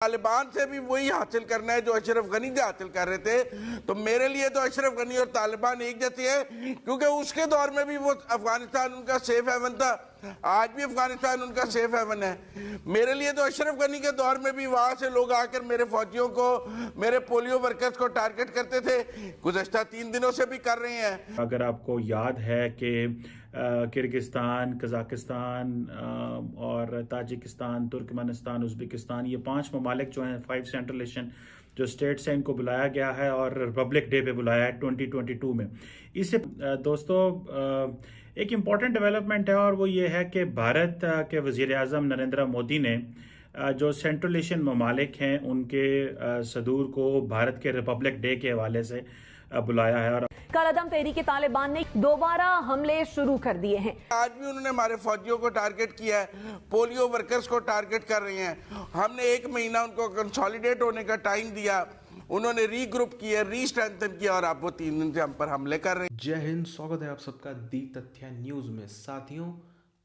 तालिबान से भी वही हासिल करना है जो अशरफ गनी से हासिल कर रहे थे। तो मेरे लिए तो अशरफ गनी और तालिबान एक जैसे है, क्योंकि उसके दौर में भी वो अफगानिस्तान उनका सेफ हेवन था, आज भी अफगानिस्तान उनका सेफ हेवन है। मेरे लिए तो अशरफ गनी के दौर में भी वहां से लोग आकर मेरे फौजियों को, मेरे पोलियो वर्कर्स को टारगेट करते थे, गुज़श्ता 3 दिनों से भी कर रहे हैं। अगर आपको याद है कि किर्गिस्तान, कज़ाकिस्तान और ताजिकिस्तान, तुर्कमेनिस्तान, उज़्बेकिस्तान, ये 5 ममालिक जो हैं 5 सेंट्रल एशियन जो स्टेट्स हैं, इनको बुलाया गया है और रिपब्लिक डे पे बुलाया है 2022 में। इससे दोस्तों एक इम्पॉर्टेंट डेवलपमेंट है और वो ये है कि भारत के वज़ीर आज़म नरेंद्र मोदी ने जो सेंट्रल एशियन ममालिक हैं उनके सदूर को भारत के रिपब्लिक डे के हवाले से बुलाया है। और कलअदम तहरीक तालिबान ने दोबारा हमले शुरू कर दिए हैं। आज भी उन्होंने हमारे फौजियों को टारगेट किया है, पोलियो वर्कर्स को टारगेट कर रहे हैं। हमने 1 महीना उनको कंसोलिडेट होने का टाइम दिया, उन्होंने रीग्रुप किया, रीस्ट्रेंथन किया और अब वो 3 दिन से हम पर हमले कर रहे हैं। जय हिंद, स्वागत है आप सबका दी तथ्य न्यूज़ में। साथियों,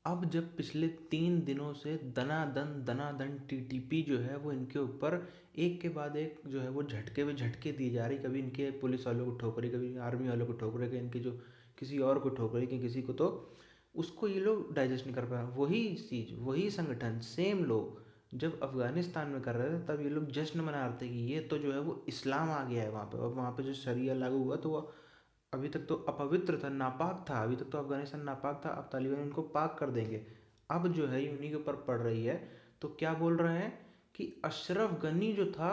अब जब पिछले 3 दिनों से दनादन टीटीपी जो है वो इनके ऊपर एक के बाद एक जो है वो झटके पे झटके दिए जा रही, कभी इनके पुलिस वालों को ठोकरे, कभी आर्मी वालों को ठोकरे, कभी इनके जो किसी और को ठोकरे, कि किसी को, तो उसको ये लोग डाइजेस्ट नहीं कर पाए। वही चीज़, वही संगठन, सेम लोग जब अफगानिस्तान में कर रहे थे तब ये लोग जश्न मना रहे थे कि ये तो जो है वो इस्लाम आ गया है वहाँ पे, और वहाँ पे जो शरिया लागू हुआ तो वो अभी तक तो अपवित्र था, नापाक था। अभी तक तो अफगानिस्तान नापाक था, अब तालिबान उनको पाक कर देंगे। अब जो है उन्हीं के ऊपर पड़ रही है। तो क्या बोल रहे हैं कि अशरफ गनी जो था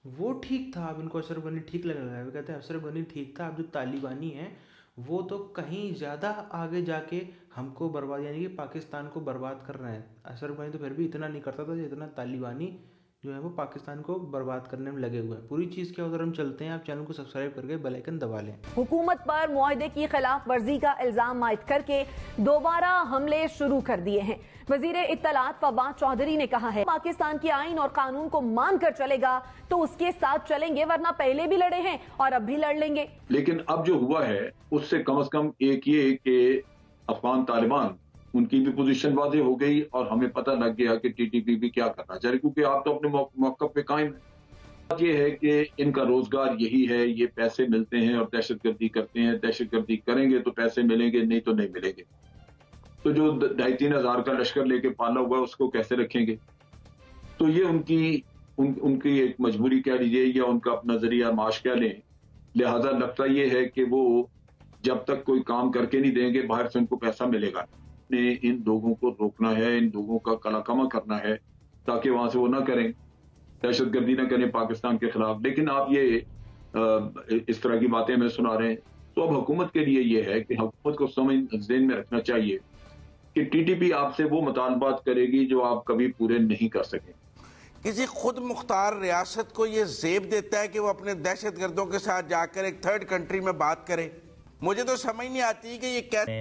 वो ठीक था, अब इनको अशरफ गनी ठीक लगने लगा है। कहते हैं अशरफ गनी ठीक था, अब जो तालिबानी है वो तो कहीं ज़्यादा आगे जाके हमको बर्बाद, यानी कि पाकिस्तान को बर्बाद कर रहे हैं। अशरफ गनी तो फिर भी इतना नहीं करता था जितना तालिबानी जो है वो पाकिस्तान को बर्बाद करने में लगे हुए हैं। पूरी चीज़ क्या उधर हम चलते हैं, आप चैनल को सब्सक्राइब करके बेल आइकन दबा लें। हुकूमत पर मुआहदे की खिलाफ वर्जी का इल्जाम आयद करके दोबारा हमले शुरू कर दिए हैं। वजीर इत्तलात फवाद चौधरी ने कहा है पाकिस्तान की आइन और कानून को मानकर चलेगा तो उसके साथ चलेंगे, वरना पहले भी लड़े हैं और अब भी लड़ लेंगे। लेकिन अब जो हुआ है उससे कम से कम एक ये कि अफगान तालिबान उनकी भी पोजीशन वाज़ेह हो गई और हमें पता लग गया कि टीटीपी भी क्या करना चाहिए, क्योंकि आप तो अपने मौक़िफ़ पे कायम है। बात ये है कि इनका रोजगार यही है, ये पैसे मिलते हैं और दहशतगर्दी करते हैं। दहशतगर्दी करेंगे तो पैसे मिलेंगे, नहीं तो नहीं मिलेंगे। तो जो 2,500-3 हज़ार का लश्कर लेके पाला हुआ है उसको कैसे रखेंगे? तो ये उनकी एक मजबूरी कह लीजिए या उनका अपना जरिया माश कह लें। लिहाजा लगता ये है कि वो जब तक कोई काम करके नहीं देंगे बाहर से उनको पैसा मिलेगा। ने इन लोगों को रोकना है, इन लोगों का कलाकमा करना है ताकि वहां से वो ना करें, दहशतगर्दी ना करें पाकिस्तान के खिलाफ। लेकिन आप ये इस तरह की बातें हमें सुना रहे हैं, तो अब हुकूमत के लिए ये है कि हुकूमत को समझ ज़हन में रखना चाहिए कि टीटीपी आपसे वो मुतालबात करेगी जो आप कभी पूरे नहीं कर सकें। किसी खुद मुख्तार रियासत को ये जेब देता है कि वो अपने दहशतगर्दों के साथ जाकर एक थर्ड कंट्री में बात करे? मुझे तो समझ नहीं आती कि ये कैसे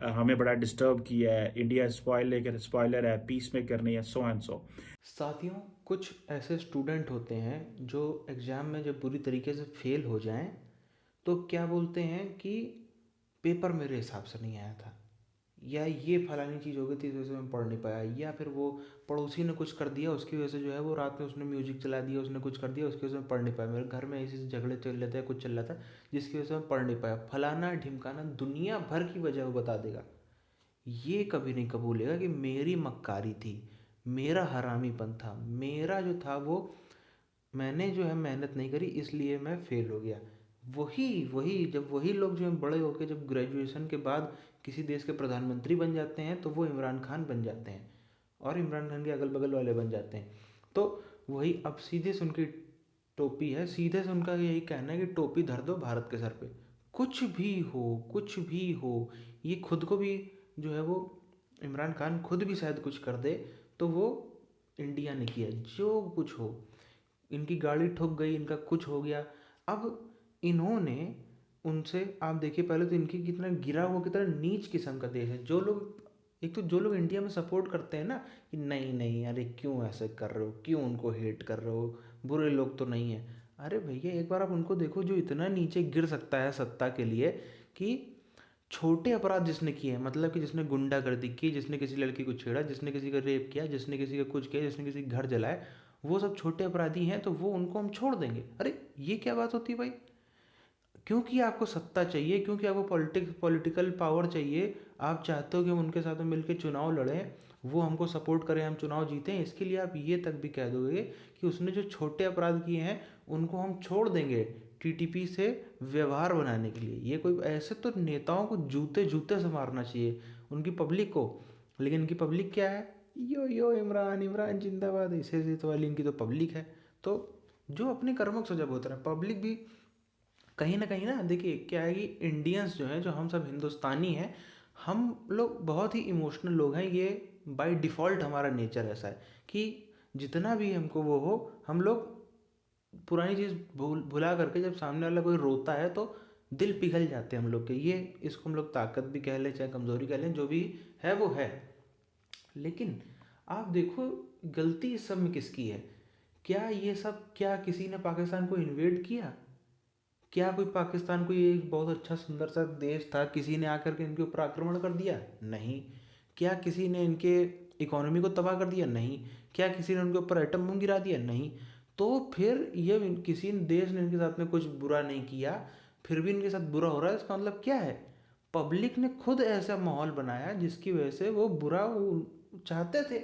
हमें बड़ा डिस्टर्ब किया है, इंडिया स्पॉइलर है, पीस मेकर नहीं है, सो एंड सो। साथियों, कुछ ऐसे स्टूडेंट होते हैं जो एग्ज़ाम में जब बुरी तरीके से फेल हो जाएं तो क्या बोलते हैं कि पेपर मेरे हिसाब से नहीं आया था, या ये फलानी चीज़ हो गई थी इस वजह से मैं पढ़ नहीं पाया, या फिर वो पड़ोसी ने कुछ कर दिया उसकी वजह से जो है वो रात में उसने म्यूजिक चला दिया, उसने कुछ कर दिया उसकी वजह से मैं पढ़ नहीं पाया, मेरे घर में ऐसे झगड़े चल रहे थे, कुछ चल रहा था जिसकी वजह से मैं पढ़ नहीं पाया। फलाना ढिमकाना दुनिया भर की वजह वो बता देगा। ये कभी नहीं कबूलेगा कि मेरी मक्कारी थी, मेरा हरामीपन था, मेरा जो था वो मैंने जो है मेहनत नहीं करी इसलिए मैं फेल हो गया। वही लोग जो बड़े होकर जब ग्रेजुएशन के बाद किसी देश के प्रधानमंत्री बन जाते हैं तो वो इमरान खान बन जाते हैं और इमरान खान के अगल बगल वाले बन जाते हैं। तो वही अब सीधे से उनकी टोपी है, सीधे से उनका यही कहना है कि टोपी धर दो भारत के सर पे। कुछ भी हो, ये खुद को भी जो है वो इमरान खान खुद भी शायद कुछ कर दे तो वो इंडिया ने किया, जो कुछ हो, इनकी गाड़ी ठुक गई, इनका कुछ हो गया। अब इन्होंने उनसे, आप देखिए पहले तो इनकी कितना गिरा हुआ, कितना नीच किस्म का देश है। जो लोग इंडिया में सपोर्ट करते हैं ना कि नहीं अरे क्यों ऐसे कर रहे हो, क्यों उनको हेट कर रहे हो, बुरे लोग तो नहीं है। अरे भैया एक बार आप उनको देखो जो इतना नीचे गिर सकता है सत्ता के लिए, कि छोटे अपराध जिसने किए, मतलब कि जिसने गुंडागर्दी की, जिसने किसी लड़की को छेड़ा, जिसने किसी का रेप किया, जिसने किसी का कुछ किया, जिसने किसी का घर जलाया, वो सब छोटे अपराधी हैं तो वो उनको हम छोड़ देंगे। अरे ये क्या बात होती है भाई? क्योंकि आपको सत्ता चाहिए, क्योंकि आपको पॉलिटिकल पावर चाहिए, आप चाहते हो कि हम उनके साथ में मिलकर चुनाव लड़ें, वो हमको सपोर्ट करें, हम चुनाव जीतें, इसके लिए आप ये तक भी कह दोगे कि उसने जो छोटे अपराध किए हैं उनको हम छोड़ देंगे टीटीपी से व्यवहार बनाने के लिए। ये कोई, ऐसे तो नेताओं को जूते जूते से मारना चाहिए, उनकी पब्लिक को। लेकिन इनकी पब्लिक क्या है? यो यो इमरान इमरान जिंदाबाद, ऐसे तो वाली इनकी तो पब्लिक है। तो जो अपने कर्मों को सजा भुगत रहा है, पब्लिक भी कहीं ना देखिए क्या है कि इंडियंस जो हैं, जो हम सब हिंदुस्तानी हैं, हम लोग बहुत ही इमोशनल लोग हैं। ये बाय डिफ़ॉल्ट हमारा नेचर ऐसा है कि जितना भी हमको वो हो, हम लोग पुरानी चीज़ भुला करके जब सामने वाला कोई रोता है तो दिल पिघल जाते हैं हम लोग के। ये इसको हम लोग ताकत भी कह लें चाहे कमज़ोरी कह लें, जो भी है वो है। लेकिन आप देखो गलती इस सब में किसकी है? क्या ये सब, क्या किसी ने पाकिस्तान को इन्वेड किया? क्या कोई पाकिस्तान कोई एक बहुत अच्छा सुंदर सा देश था, किसी ने आकर के इनके ऊपर आक्रमण कर दिया? नहीं। क्या किसी ने इनके इकोनॉमी को तबाह कर दिया? नहीं। क्या किसी ने उनके ऊपर एटम बम गिरा दिया? नहीं। तो फिर ये किसी देश ने इनके साथ में कुछ बुरा नहीं किया, फिर भी इनके साथ बुरा हो रहा है, इसका मतलब क्या है? पब्लिक ने खुद ऐसा माहौल बनाया जिसकी वजह से वो बुरा चाहते थे।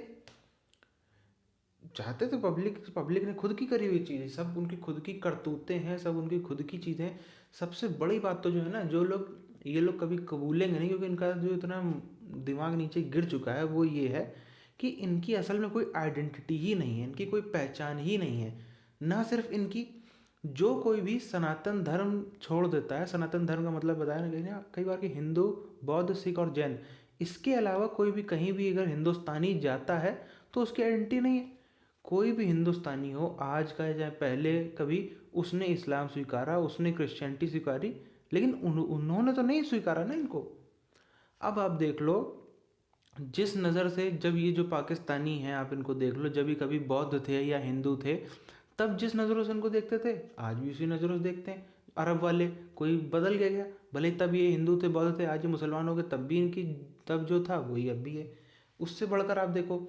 पब्लिक ने खुद की करी हुई चीज़, सब उनकी खुद की करतूतें हैं, सब उनकी खुद की चीज़ें। सबसे बड़ी बात तो जो है ना, जो लोग ये लोग कभी कबूलेंगे नहीं, क्योंकि इनका जो इतना दिमाग नीचे गिर चुका है वो ये है कि इनकी असल में कोई आइडेंटिटी ही नहीं है, इनकी कोई पहचान ही नहीं है। ना सिर्फ इनकी, जो कोई भी सनातन धर्म छोड़ देता है, सनातन धर्म का मतलब बताया ना कहीं ना कई बार कि हिंदू, बौद्ध, सिख और जैन, इसके अलावा कोई भी कहीं भी अगर हिंदुस्तानी जाता है तो उसकी आइडेंटिटी नहीं है। कोई भी हिंदुस्तानी हो, आज का या पहले कभी, उसने इस्लाम स्वीकारा, उसने क्रिश्चियनिटी स्वीकारी, लेकिन उन्होंने तो नहीं स्वीकारा ना इनको। अब आप देख लो जिस नज़र से, जब ये जो पाकिस्तानी हैं आप इनको देख लो, जब भी कभी बौद्ध थे या हिंदू थे, तब जिस नज़रों से इनको देखते थे आज भी उसी नज़रों से देखते हैं। अरब वाले, कोई बदल गया, भले तब ये हिंदू थे, बौद्ध थे, आज ये मुसलमान हो गए, तब भी इनकी, तब जो था वही अब भी है। उससे बढ़कर आप देखो,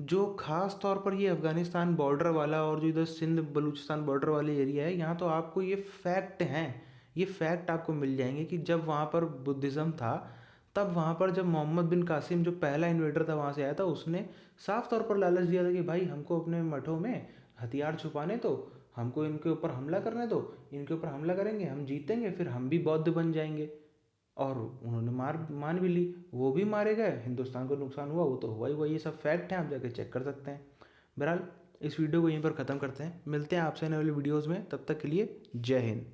जो खास तौर पर ये अफ़गानिस्तान बॉर्डर वाला और जो इधर सिंध बलूचिस्तान बॉर्डर वाले एरिया है, यहाँ तो आपको ये फैक्ट हैं, ये फैक्ट आपको मिल जाएंगे कि जब वहाँ पर बुद्धिज़्म था, तब वहाँ पर जब मोहम्मद बिन कासिम जो पहला इन्वेडर था वहाँ से आया था, उसने साफ तौर पर लालच दिया था कि भाई हमको अपने मठों में हथियार छुपाने दो, हमको इनके ऊपर हमला करने दो, इनके ऊपर हमला करेंगे, हम जीतेंगे, फिर हम भी बौद्ध बन जाएंगे। और उन्होंने मान भी ली, वो भी मारे गए, हिंदुस्तान को नुकसान हुआ, वो तो हुआ ही हुआ। ये सब फैक्ट हैं, आप जाके चेक कर सकते हैं। बहरहाल इस वीडियो को यहीं पर ख़त्म करते हैं, मिलते हैं आपसे आने वाली वीडियोज़ में, तब तक के लिए जय हिंद।